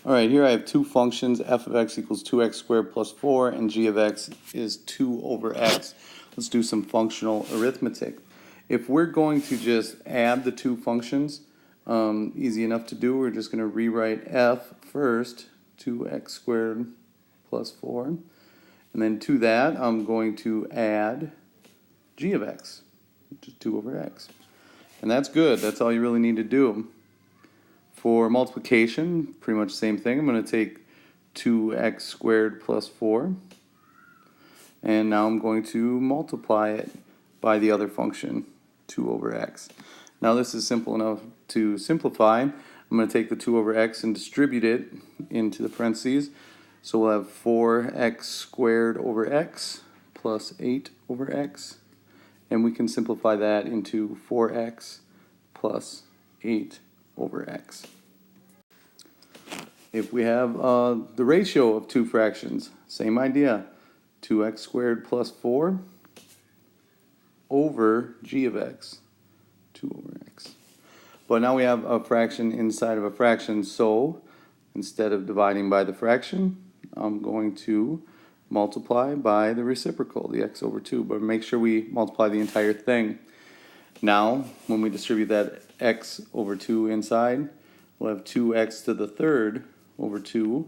All right, here I have two functions, f of x equals 2x squared plus 4, and g of x is 2 over x. Let's do some functional arithmetic. If we're going to just add the two functions, easy enough to do. We're just going to rewrite f first, 2x squared plus 4. And then to that, I'm going to add g of x, which is 2 over x. And that's good. That's all you really need to do. For multiplication, pretty much the same thing. I'm going to take 2x squared plus 4. And now I'm going to multiply it by the other function, 2 over x. Now this is simple enough to simplify. I'm going to take the 2 over x and distribute it into the parentheses. So we'll have 4x squared over x plus 8 over x. And we can simplify that into 4x plus 8 over x. If we have the ratio of two fractions, same idea, 2x squared plus 4 over g of x, 2 over x. But now we have a fraction inside of a fraction, so instead of dividing by the fraction, I'm going to multiply by the reciprocal, the x over 2, but make sure we multiply the entire thing. Now, when we distribute that x over 2 inside, we'll have 2x to the third over 2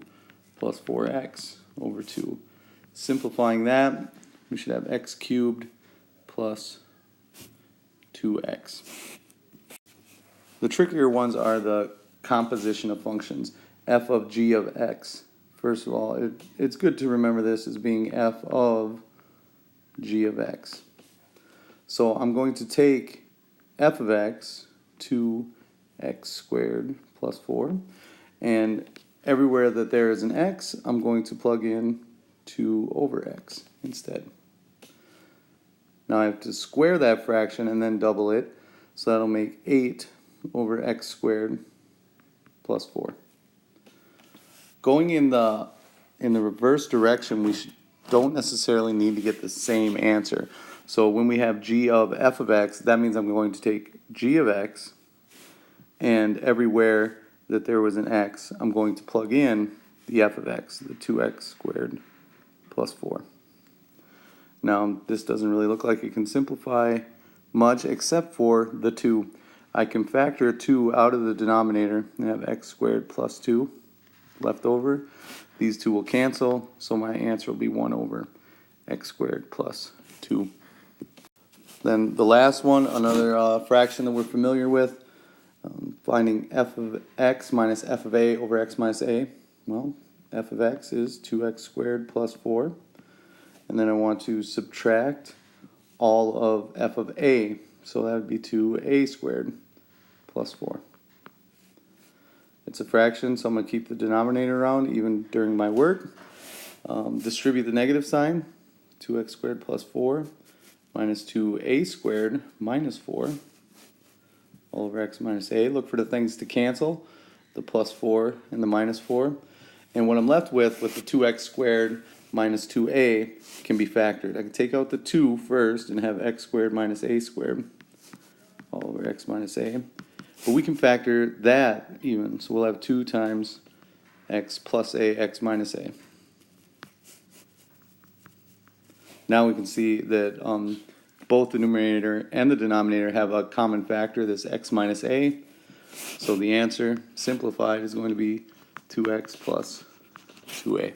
plus 4x over 2. Simplifying that, we should have x cubed plus 2x. The trickier ones are the composition of functions, f of g of x. First of all, it's good to remember this as being f of g of x. So I'm going to take f of x, 2x squared plus 4, and everywhere that there is an x, I'm going to plug in 2 over x instead. Now I have to square that fraction and then double it, so that'll make 8 over x squared plus 4. Going in the reverse direction, we don't necessarily need to get the same answer. So when we have g of f of x, that means I'm going to take g of x, and everywhere that there was an x, I'm going to plug in the f of x, the 2x squared plus 4. Now, this doesn't really look like it can simplify much except for the 2. I can factor 2 out of the denominator and have x squared plus 2 left over. These two will cancel, so my answer will be 1 over x squared plus 2. Then the last one, another fraction that we're familiar with, finding f of x minus f of a over x minus a. Well, f of x is 2x squared plus 4. And then I want to subtract all of f of a, so that would be 2a squared plus 4. It's a fraction, so I'm going to keep the denominator around even during my work. Distribute the negative sign, 2x squared plus 4 minus 2a squared minus 4 all over x minus a. Look for the things to cancel, the plus 4 and the minus 4. And what I'm left with the 2x squared minus 2a can be factored. I can take out the 2 first and have x squared minus a squared all over x minus a. But we can factor that even, so we'll have 2 times x plus a, x minus a. Now we can see that both the numerator and the denominator have a common factor, this x minus a. So the answer, simplified, is going to be 2x plus 2a.